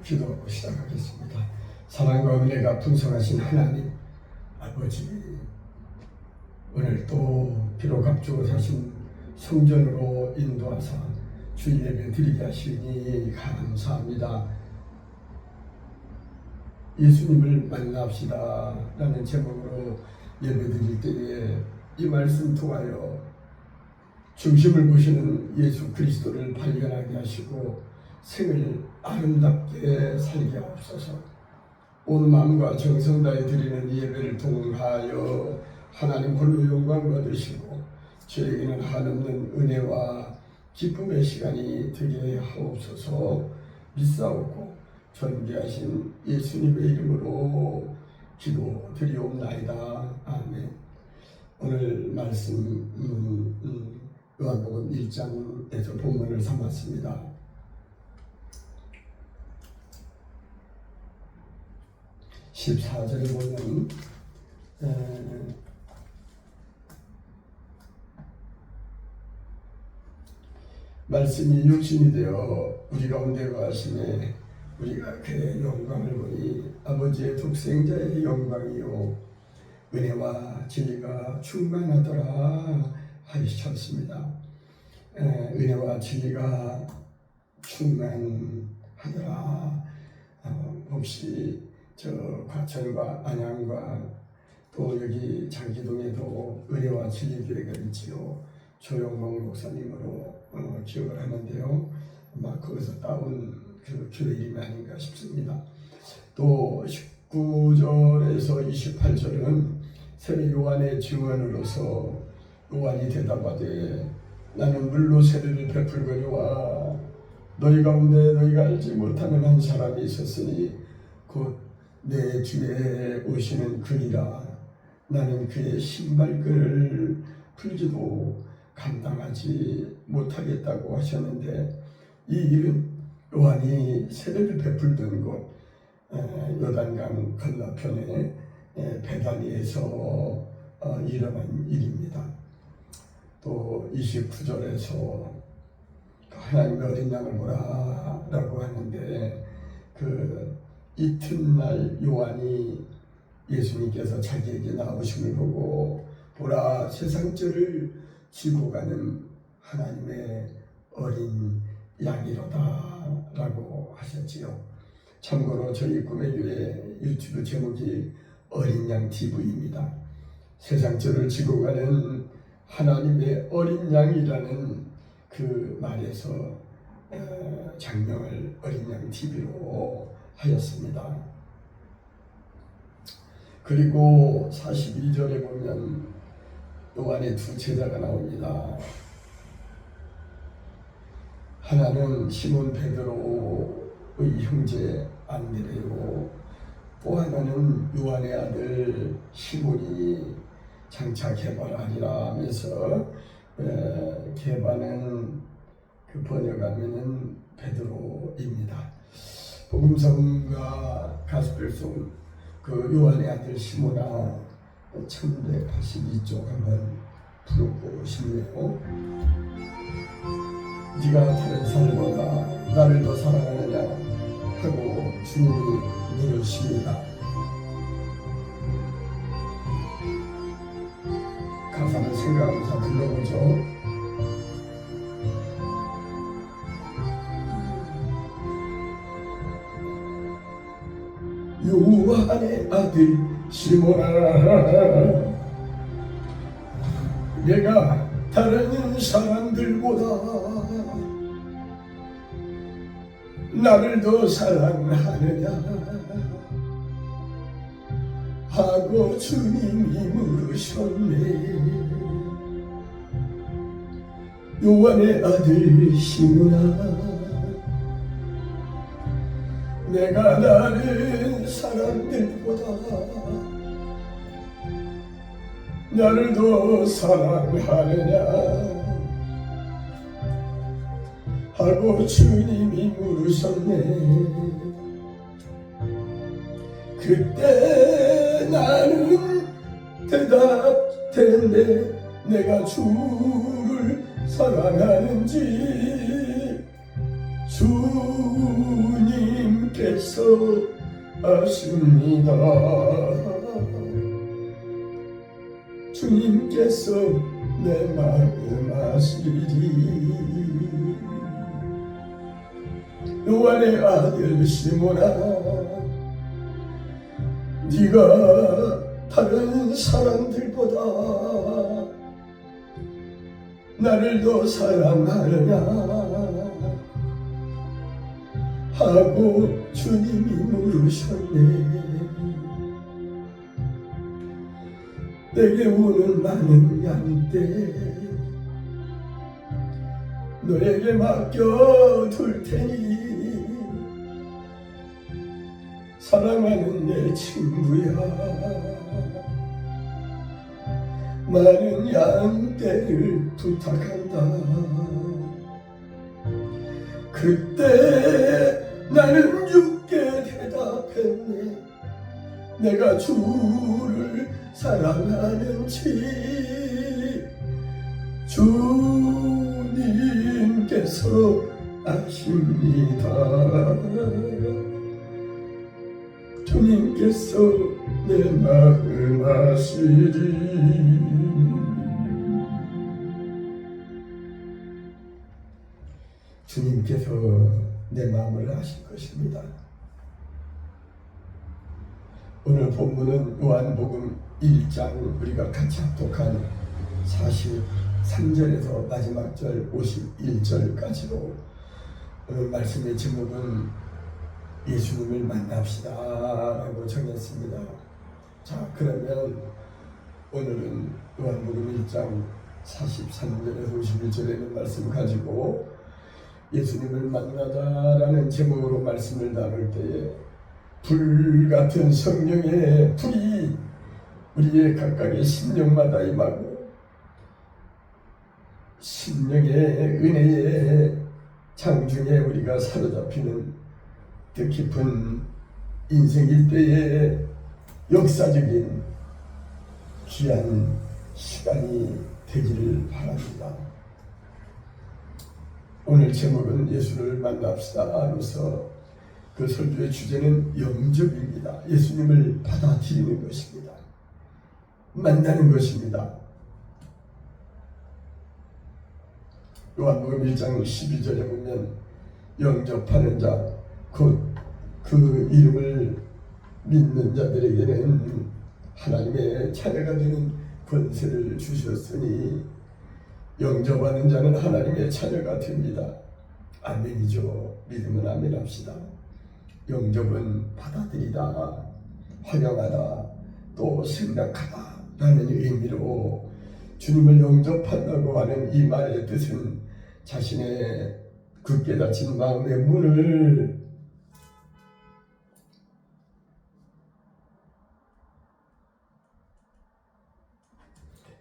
기도 시작하겠습니다. 사랑과 은혜가 풍성하신 하나님 아버지, 오늘 또 비록 앞두고 사신 성전으로 인도하사 주일 예배 드리게 하시니 감사합니다. 예수님을 만납시다 라는 제목으로 예배 드릴 때에 이 말씀 통하여 중심을 보시는 예수 그리스도를 발견하게 하시고 생을 아름답게 살게 하옵소서. 온 마음과 정성 다해 드리는 예배를 통하여 하나님 홀로 영광 받으시고 저에게는 한없는 은혜와 기쁨의 시간이 되게 하옵소서. 믿사옵고 존귀하신 예수님의 이름으로 기도드리옵나이다. 아멘. 오늘 말씀 요한복음 1장에서 본문을 삼았습니다. 십 14절에 보면 말씀이 육신이 되어 우리 가운데 거하시매 우리가 그의 영광을 보니 아버지의 독생자의 영광이요 은혜와 진리가 충만하더라 하셨습니다. 은혜와 진리가 충만하더라. 혹시 저 과천과 안양과 또 여기 장기동에도 은혜와 진리 교회가 있지요. 조영봉 목사님으로 기억을 하는데요. 아마 거기서 따온 그 교회 이름이 아닌가 싶습니다. 또 19절에서 28절은 세례 요한의 증언으로서 요한이 대답하되 나는 물로 세례를 베풀거니와 너희 가운데 너희가 알지 못하는 한 사람이 있었으니 곧 내 뒤에 오시는 그니라. 나는 그의 신발끈을 풀지도 감당하지 못하겠다고 하셨는데, 이 일은 요한이 세례를 베풀던 곳 요단강 건너편에 베다니에서 일어난 일입니다. 또 29절에서 하나님의 어린 양을 보라 라고 하는데, 그 이튿날 요한이 예수님께서 자기에게 나오심을 보고 보라 세상죄를 지고 가는 하나님의 어린 양이로다 라고 하셨지요. 참고로 저희 꿈의교회 유튜브 제목이 어린 양 TV입니다. 세상죄를 지고 가는 하나님의 어린 양이라는 그 말에서 장명을 어린 양 TV로 하였습니다. 그리고 42절에 보면 요한의 두 제자가 나옵니다. 하나는 시몬 베드로의 형제 안드레요, 또 하나는 요한의 아들 시몬이 장차 개발하리라 하면서 개발은 그 번역하면은 베드로입니다. 복음성과 가스펠송 그 요한의 아들 시몬아 1182쪽 한번 부르고 싶네요. 네가 다른 사람보다 나를 더 사랑하느냐 하고 주님이 물으십니다. 가사를 생각하면서 불러보죠. 요한의 아들 시몬아, 내가 다른 사람들보다 나를 더 사랑하느냐 하고 주님이 물으셨네. 요한의 아들 시몬아, 내가 다른 사람들보다 나를 더 사랑하느냐 하고 주님이 물으셨네. 그때 나는 대답했네. 내가 주를 사랑하는지 주님 주님께서 아십니다. 주님께서 내 마음 아시리. 요한의 아들 시몬아, 네가 다른 사람들보다 나를 더 사랑하느냐 하고 주님이 물으셨네. 내게 오는 많은 양떼 너에게 맡겨둘 테니 사랑하는 내 친구야, 많은 양떼를 부탁한다. 그때 나는 죽게 대답했네. 내가 주를 사랑하는지 주님께서 아십니다. 주님께서 내 마음 아시리. 주님께서 내 마음을 아실 것입니다. 오늘 본문은 요한복음 1장 우리가 같이 합독한 43절에서 마지막 절 51절까지로 오늘 말씀의 제목은 예수님을 만납시다 라고 정했습니다. 자, 그러면 오늘은 요한복음 1장 43절에서 51절에 있는 말씀 가지고 예수님을 만나다라는 제목으로 말씀을 나눌 때에 불같은 성령의 불이 우리의 각각의 심령마다 임하고 심령의 은혜의 장중에 우리가 사로잡히는 뜻깊은 인생 일대의 역사적인 귀한 시간이 되기를 바랍니다. 오늘 제목은 예수를 만납시다로서 그 설교의 주제는 영접입니다. 예수님을 받아들이는 것입니다. 만나는 것입니다. 요한복음 1장 12절에 보면 영접하는 자, 곧 그 이름을 믿는 자들에게는 하나님의 자녀가 되는 권세를 주셨으니 영접하는 자는 하나님의 자녀가 됩니다. 아멘이죠. 믿으면 아멘합시다. 영접은 받아들이다, 환영하다, 또 생각하다 라는 의미로 주님을 영접한다고 하는 이 말의 뜻은 자신의 굳게 닫힌 마음의 문을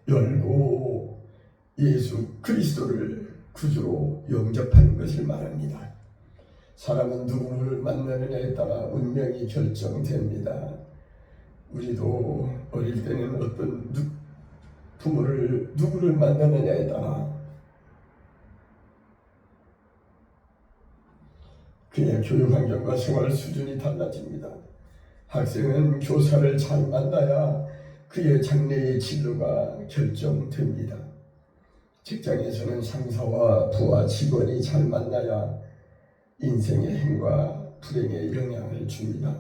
열고 예수 그리스도를 구주로 영접하는 것을 말합니다. 사람은 누구를 만나느냐에 따라 운명이 결정됩니다. 우리도 어릴 때는 어떤 부모를 누구를 만나느냐에 따라 그의 교육 환경과 생활 수준이 달라집니다. 학생은 교사를 잘 만나야 그의 장래의 진로가 결정됩니다. 직장에서는 상사와 부하 직원이 잘 만나야 인생의 행과 불행에 영향을 줍니다.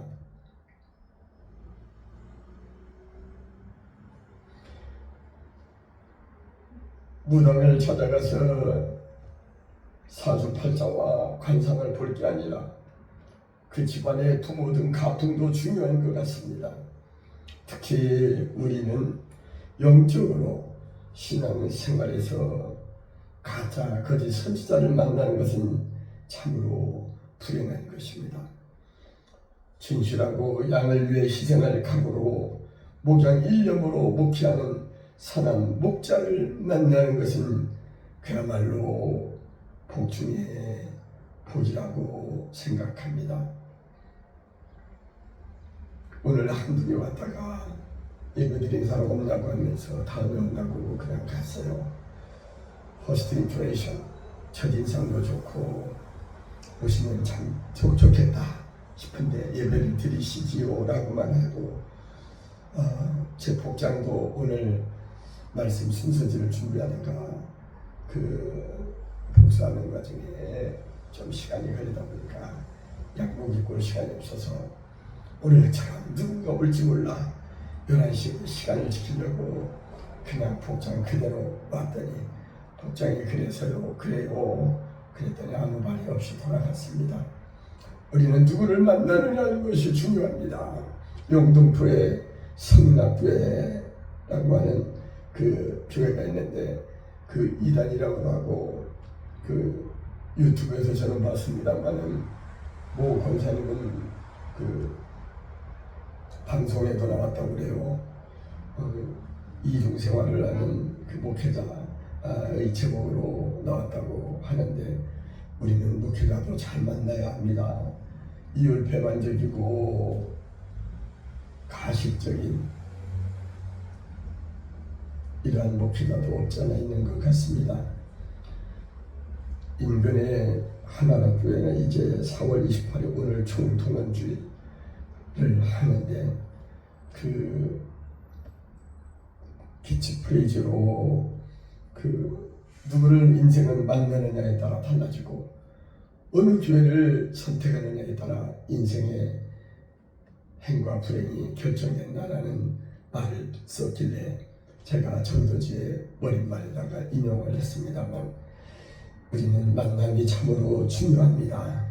무당을 찾아가서 사주팔자와 관상을 볼 게 아니라 그 집안의 부모 등 가풍도 중요한 것 같습니다. 특히 우리는 영적으로 신앙생활에서 가짜 거짓 선지자를 만나는 것은 참으로 불행한 것입니다. 진실하고 양을 위해 희생할 각오로 목양 일념으로 목회하는 선한 목자를 만나는 것은 그야말로 복 중에 복이라고 생각합니다. 오늘 한국에 왔다가 예배드린 사람 없냐고 하면서 다음에 온다고 그냥 갔어요. 퍼스트 임프레션, 첫인상도 좋고 오시면 참 좋겠다 싶은데 예배를 드리시지요 라고만 해도 제 복장도 오늘 말씀 순서지를 준비하다가 그 복사하는 과정에 좀 시간이 걸리다 보니까 양복 입고 올 시간이 없어서 오늘처럼 누군가 올지 몰라 11시에 시간을 지키려고 그냥 복장 그대로 왔더니 복장이 그래서요 그래요 그랬더니 아무 말이 없이 돌아갔습니다. 우리는 누구를 만나느냐는 것이 중요합니다. 영등포에 성락교회라고 하는 그 교회가 있는데 그 이단이라고 하고 그 유튜브에서 저는 봤습니다만은 모 권사님은 그 방송에도 나왔다고 그래요. 이중생활을 하는 그 목회자의 제목으로 나왔다고 하는데 우리는 목회자도 잘 만나야 합니다. 이율배반적이고 가식적인 이러한 목회자도 없지 않아 있는 것 같습니다. 인근의 하나교회는 이제 4월 28일 오늘 총통원주의를 하는데 그 캐치프레이즈로 그 누구를 인생은 만나느냐에 따라 달라지고 어느 교회를 선택하느냐에 따라 인생의 행과 불행이 결정된다라는 말을 썼길래 제가 전도지에 머릿말에다가 인용을 했습니다만 우리는 만남이 참으로 중요합니다.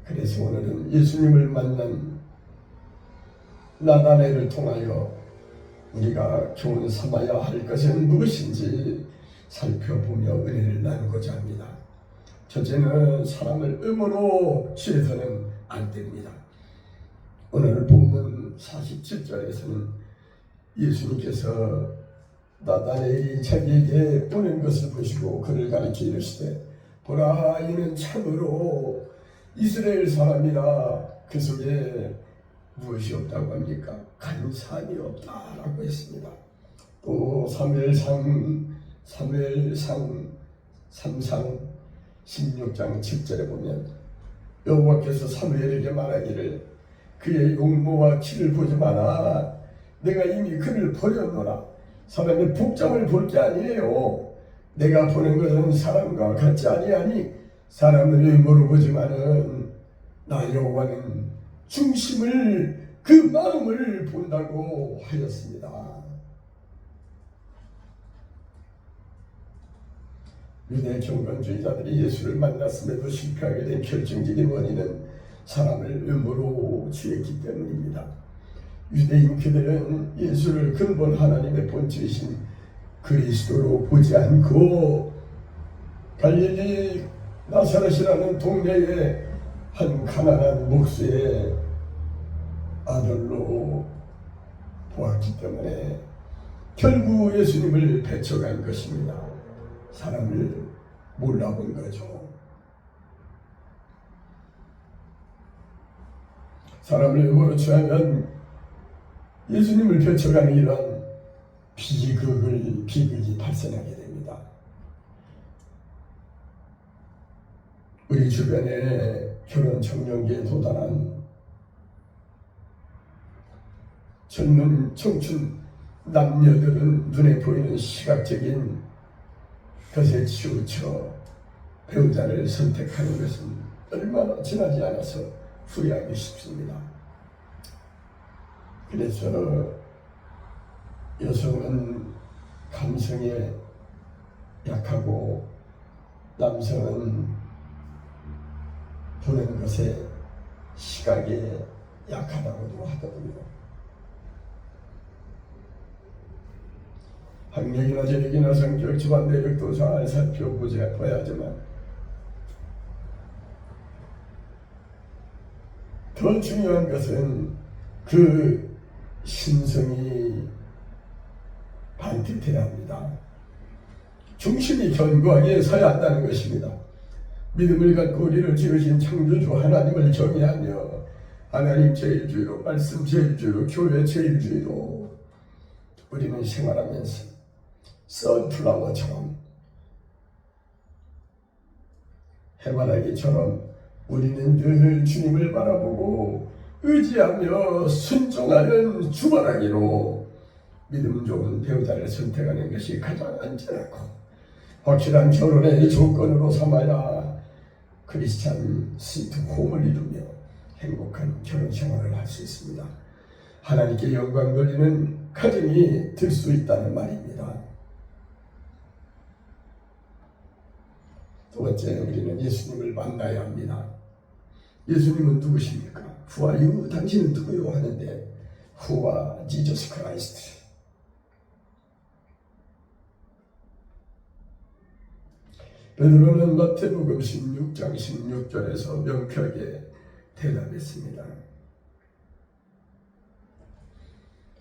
그래서 오늘은 예수님을 만난 나다네를 통하여 우리가 교훈 삼아야 할 것은 무엇인지 살펴보며 은혜를 나누고자 합니다. 첫째는 사람을 음으로 취해서는 안 됩니다. 오늘 본문 47절에서는 예수님께서 나다네엘이 자기에게 오는 것을 보시고 그를 가리켜 이르시되 보라 이는 참으로 이스라엘 사람이라 그 속에 무엇이 없다고 합니까? 간사함이 없다라고 했습니다. 또 사무엘상 3상 16장 7절에 보면 여호와께서 사무엘에게 말하기를 그의 용모와 키를 보지 마라. 내가 이미 그를 버렸노라. 사람의 복장을 볼 게 아니에요. 내가 보는 것은 사람과 같지 아니하니 사람은 외모로 보지만은 나 여호와는 중심을 그 마음을 본다고 하였습니다. 유대 경건주의자들이 예수를 만났음에도 실패하게 된 결정적인 원인은 사람을 외모로 취했기 때문입니다. 유대인 그들은 예수를 근본 하나님의 본체이신 그리스도로 보지 않고 갈릴리 나사렛이라는 동네의 한 가난한 목수의 아들로 보았기 때문에 결국 예수님을 배척한 것입니다. 사람을 몰라본 거죠. 사람을 외모로 취하면 예수님을 배척하는 이런 비극이 발생하게 됩니다. 우리 주변에 결혼 청년기에 도달한 젊은 청춘 남녀들은 눈에 보이는 시각적인 것에 치우쳐 배우자를 선택하는 것은 얼마나 지나지 않아서 후회하기 쉽습니다. 그래서 여성은 감성에 약하고 남성은 보는 것에 시각에 약하다고도 하더군요. 학력이나 재력이나 성격, 집안 내력도 잘 살펴봐야지만 더 중요한 것은 그 신성이 반듯해야 합니다. 중심이 견고하게 서야 한다는 것입니다. 믿음을 갖고 우리를 지으신 창조주 하나님을 경외하며 하나님 제일주의로 말씀 제일주의로 교회 제일주의로 우리는 생활하면서 선플라워처럼 해바라기처럼 우리는 늘 주님을 바라보고 의지하며 순종하는 주바라기로 믿음 좋은 배우자를 선택하는 것이 가장 안전하고 확실한 결혼의 조건으로 삼아야 크리스찬 스위트 홈을 이루며 행복한 결혼 생활을 할 수 있습니다. 하나님께 영광 돌리는 가정이 될 수 있다는 말입니다. 두 번째, 우리는 예수님을 만나야 합니다. 예수님은 누구십니까? Who are you? 당신은 누구요? 하는데 Who are Jesus Christ? 베드로는 마태복음 16장 16절에서 명쾌하게 대답했습니다.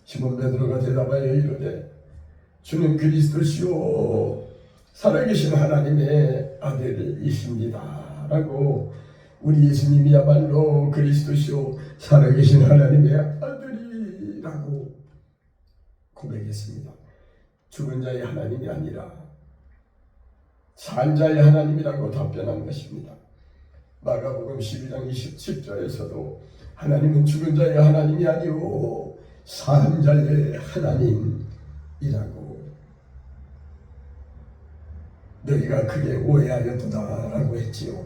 시몬 베드로가 대답하여 이르되 주는 그리스도시요 살아계신 하나님의 아들이십니다 라고 우리 예수님이야말로 그리스도시요 살아계신 하나님의 아들이라고 고백했습니다. 죽은 자의 하나님이 아니라 산 자의 하나님이라고 답변한 것입니다. 마가복음 12장 27절에서도 하나님은 죽은 자의 하나님이 아니오 산 자의 하나님이라고 너희가 크게 오해하였도다 라고 했지요.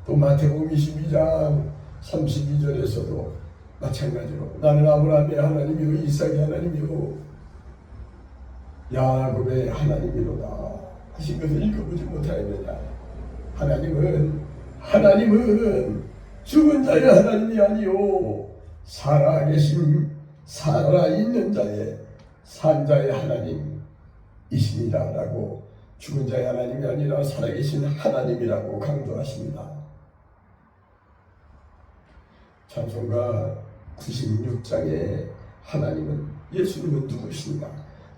또 마태복음 22장 32절에서도 마찬가지로 나는 아브라함의 하나님이요 이삭의 하나님이요 야곱의 하나님이로다 하신 것을 읽어보지 못하였느냐. 하나님은 죽은 자의 하나님이 아니요 살아있는 자의 산 자의 하나님이십니다 라고 죽은 자의 하나님이 아니라 살아계신 하나님이라고 강조하십니다. 찬송가 96장에 하나님은 예수님은 누구신가?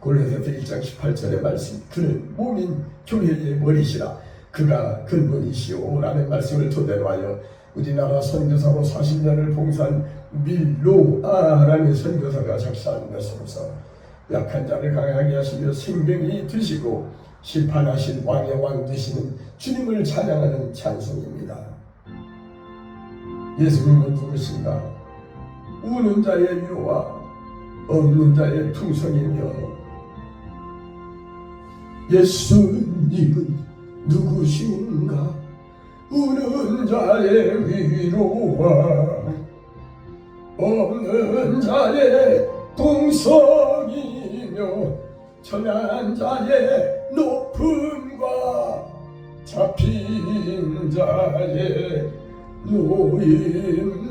골로새서 1장 18절의 말씀 그는 몸인 교회의 머리시라 그가 근본이시오 라는 말씀을 토대로 하여 우리나라 선교사로 40년을 봉사한 밀로아라는 선교사가 작사한 것으로서 약한 자를 강하게 하시며 생명이 되시고 심판하신 왕의 왕 되시는 주님을 찬양하는 찬송입니다. 예수님은 누구신가? 우는 자의 위로와 없는 자의 풍성이며 예수님은 누구신가? 우는 자의 위로와 없는 자의 동성이며 천한 자의 높음과 잡힌 자의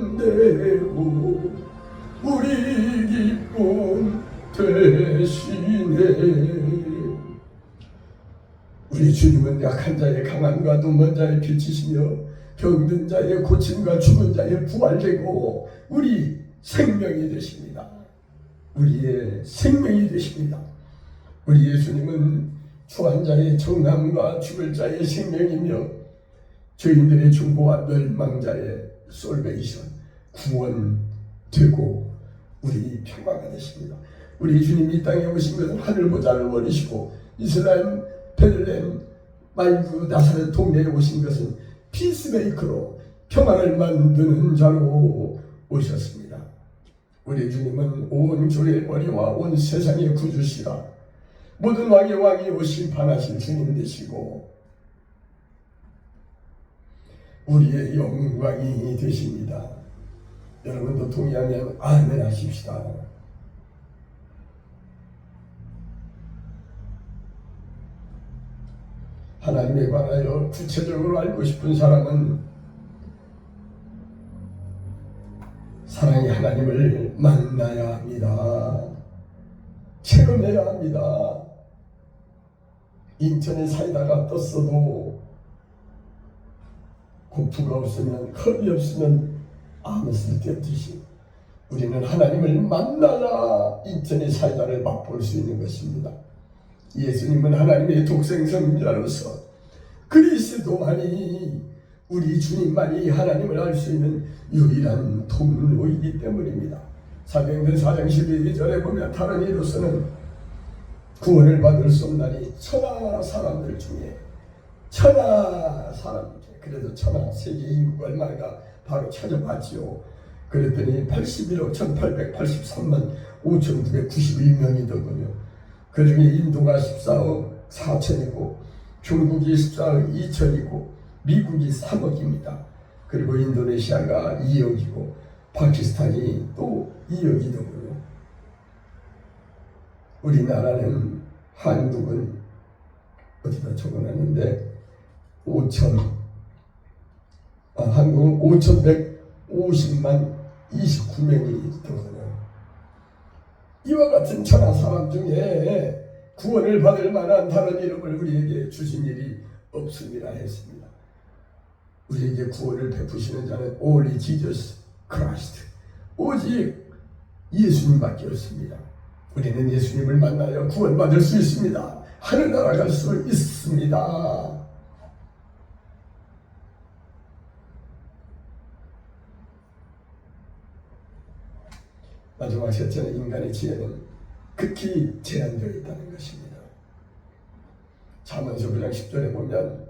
노임되고 우리 기쁨 되시네. 우리 주님은 약한 자의 강함과 눈먼 자의 빛이시며 병든 자의 고침과 죽은 자의 부활되고 우리 생명이 되십니다. 우리의 생명이 되십니다. 우리 예수님은 추한 자의 정함과 죽을 자의 생명이며 죄인들의 중보와 멸망자의 솔베이션 구원되고 우리 평화가 되십니다. 우리 주님이 이 땅에 오신 것은 하늘보좌를 버리시고 이스라엘 베들레헴 말구 나사렛 동네에 오신 것은 피스메이커로 평화를 만드는 자로 오셨습니다. 우리 주님은 온 교회의 머리와 온 세상의 구주시라 모든 왕의 왕이요 심판하신 주님 되시고 우리의 영광이 되십니다. 여러분도 동의하면 아멘 하십시다. 하나님에 관하여 구체적으로 알고 싶은 사람은 사랑의 하나님을 만나야 합니다. 체험해야 합니다. 인천에 사이다가 떴어도 고프가 없으면 컵이 없으면 아무 쓸데없듯이 우리는 하나님을 만나야 인천의 사이다를 맛볼 수 있는 것입니다. 예수님은 하나님의 독생성자로서 그리스도만이 우리 주님만이 하나님을 알 수 있는 유일한 통로이기 때문입니다. 사도행전 4장 12절에 보면 다른 이로서는 구원을 받을 수 없나니 천하 사람들 중에 그래도 천하 세계 인구가 얼마가 바로 찾아봤지요. 그랬더니 81억 1883만 5,991명이더군요. 그 중에 인도가 14억 4천이고 중국이 14억 2천이고 미국이 3억입니다. 그리고 인도네시아가 2억이고 파키스탄이 또 2억이더군요. 우리나라는 한국은 어디다 적어놨는데 한국은 5,150만 29명이 되거든요. 이와 같은 천하 사람 중에 구원을 받을 만한 다른 이름을 우리에게 주신 일이 없습니다 했습니다. 우리에게 구원을 베푸시는 자는 only Jesus Christ, 오직 예수님밖에 없습니다. 우리는 예수님을 만나야 구원받을 수 있습니다. 하늘 날아갈 수 있습니다. 마지막 셋째는 인간의 지혜는 극히 제한되어 있다는 것입니다. 잠언서 9장 10절에 보면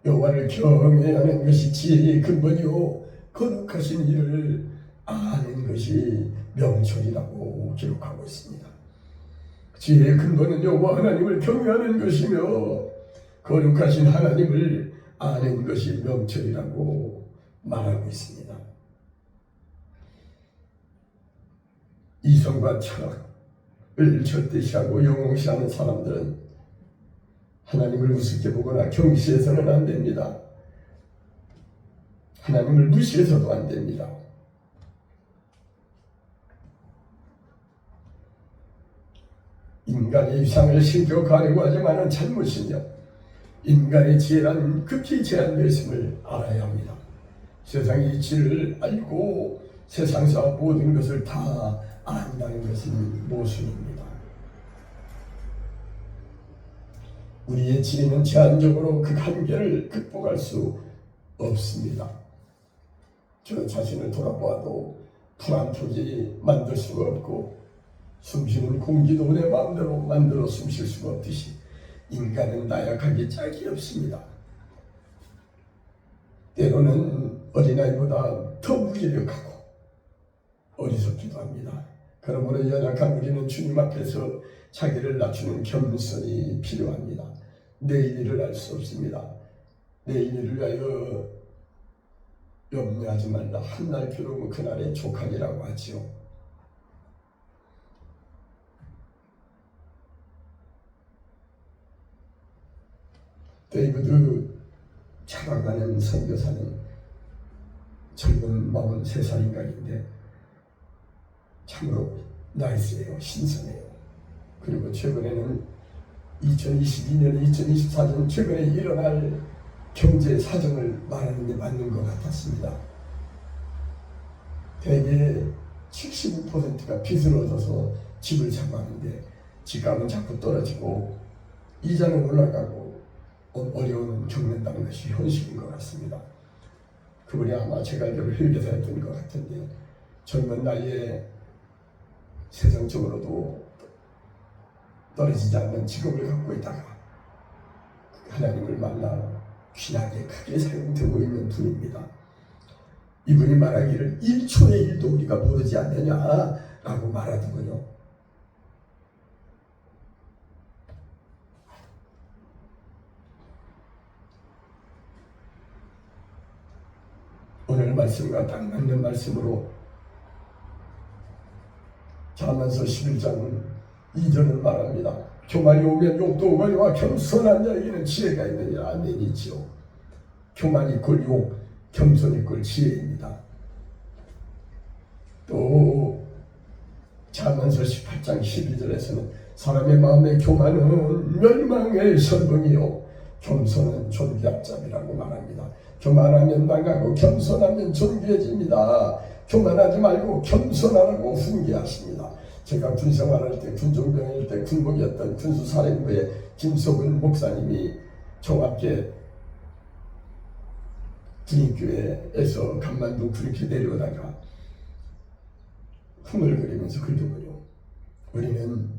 여호와를 경외하는 것이 지혜의 근본이요 거룩하신 이를 아는 것이 명철이라고 기록하고 있습니다. 지혜의 근본은 여호와 하나님을 경외하는 것이며 거룩하신 하나님을 아는 것이 명철이라고 말하고 있습니다. 이성과 철학을 절대시하고 영웅시하는 사람들은 하나님을 우습게 보거나 경시해서는 안 됩니다. 하나님을 무시해서도 안 됩니다. 인간의 위상을 신격하려고 하지만은 잘못이며 인간의 지혜란 극히 제한되어 있음을 알아야 합니다. 세상의 이치를 알고 세상사 모든 것을 다 안다는 것은 모순입니다. 우리의 지혜는 제한적으로 그 한계를 극복할 수 없습니다. 저 자신을 돌아보아도 풀 한 풀이 만들 수가 없고 숨쉬는 공기도 내 마음대로 만들어 숨쉴 수가 없듯이 인간은 나약하기 짝이 없습니다. 때로는 어린아이보다 더 무기력하고 어리석기도 합니다. 그러므로 연약한 우리는 주님 앞에서 자기를 낮추는 겸손이 필요합니다. 내일 일을 알 수 없습니다. 내일 일을 위하여 염려하지 말라. 한날 괴로우면 그날의 족하니라고 하지요. 데이비드 차가가는 선교사는 젊은 43살인가인데 참으로 나이스해요. 신선해요. 그리고 최근에는 2022년, 2024년 최근에 일어날 경제 사정을 말하는 게 맞는 것 같았습니다. 대개 75%가 빚을 얻어서 집을 사고 하는데 집값은 자꾸 떨어지고 이자는 올라가고 어려움을 겪는다는 것이 현실인 것 같습니다. 그분이 아마 제가 알기로 회계사였던 것 같은데 젊은 나이에 세상적으로도 떨어지지 않는 직업을 갖고 있다가 하나님을 만나 귀하게 크게 사용되고 있는 분입니다. 이분이 말하기를 1초의 1도 우리가 모르지 않느냐라고 말하더군요. 오늘 말씀과 딱 맞는 말씀으로 잠언서 11장 2절을 말합니다. 교만이 오면 욕도 오거니와 겸손한 자에게는 지혜가 있느니라. 아멘이지요. 교만이 꼴 욕, 겸손이 꼴 지혜입니다. 또 잠언서 18장 12절에서는 사람의 마음의 교만은 멸망의 선봉이요 겸손은 존귀한 잠이라고 말합니다. 교만하면 망하고 겸손하면 존귀해집니다. 교만하지 말고 겸손하라고 훈계하십니다. 제가 군생활할 때 군종병일 때 군복이었던 군수사령부의 김석은 목사님이 저와 함께 군인교회에서 간만두 그렇게 내려오다가 흥얼거리면서 그러더군요. 우리는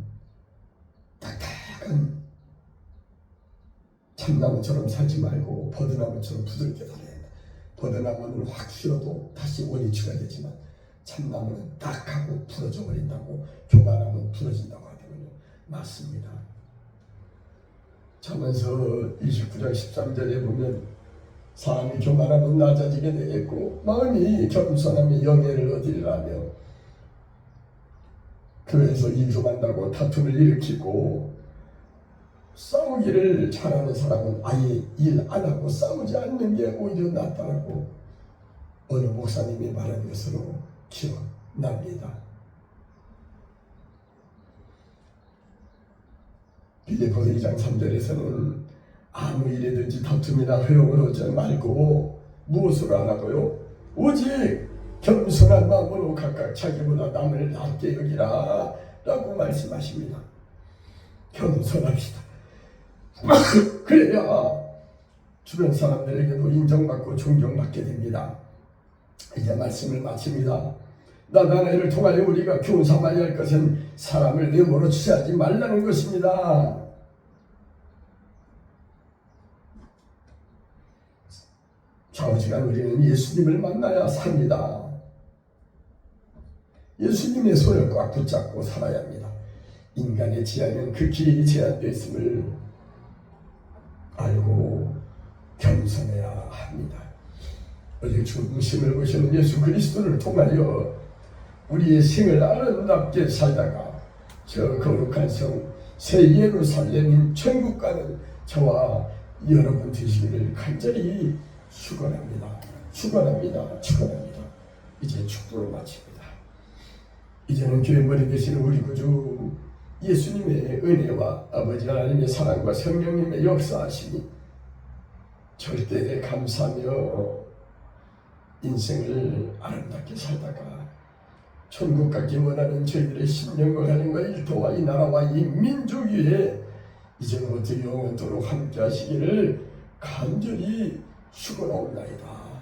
딱딱한 참나무처럼 살지 말고 버드나무처럼 부드럽게 살아야 합니다. 포도나무는 확 실어도 다시 원위치가 되지만 참나무는 딱 하고 부러져 버린다고, 교만하면 부러진다고 하더군요. 맞습니다. 잠언서 29장 13절에 보면 사람이 교만하면 낮아지게 되겠고 마음이 겸손하면 영예를 얻으리라며, 교회에서 일 좀 한다고 다툼을 일으키고 싸우기를 잘하는 사람은 아예 일 안 하고 싸우지 않는 게 오히려 낫다라고 어느 목사님이 말한 것으로 기억납니다. 빌립보서 2장 3절에서는 아무 일에든지 다툼이나 회용을 하지 말고 무엇으로 하라고요? 오직 겸손한 마음으로 각각 자기보다 남을 낮게 여기라 라고 말씀하십니다. 겸손합시다. 그래야 주변 사람들에게도 인정받고 존경받게 됩니다. 이제 말씀을 마칩니다. 나다나엘을 통하여 우리가 교훈 삼아야 할 것은 사람을 외모로 취하지 말라는 것입니다. 좌우지간 우리는 예수님을 만나야 삽니다. 예수님의 손을 꽉 붙잡고 살아야 합니다. 인간의 지혜는 극히 제한되어 있음을 알고 겸손해야 합니다. 어제 죽으심을 보시는 예수 그리스도를 통하여 우리의 생을 아름답게 살다가 저 거룩한 성 새 예루살렘인 천국 가는 저와 여러분 되시기를 간절히 축원합니다. 축원합니다. 축원합니다. 이제 축도를 마칩니다. 이제는 교회 머리 되시는 우리 구주 예수님의 은혜와 아버지 하나님의 사랑과 성령님의 역사하심이 절대 감사하며 인생을 아름답게 살다가 천국 가기 원하는 저희들의 심령과 하나님과 일터와 이 나라와 이 민족 위에 이제부터 영원토록 함께 하시기를 간절히 축원하옵나이다.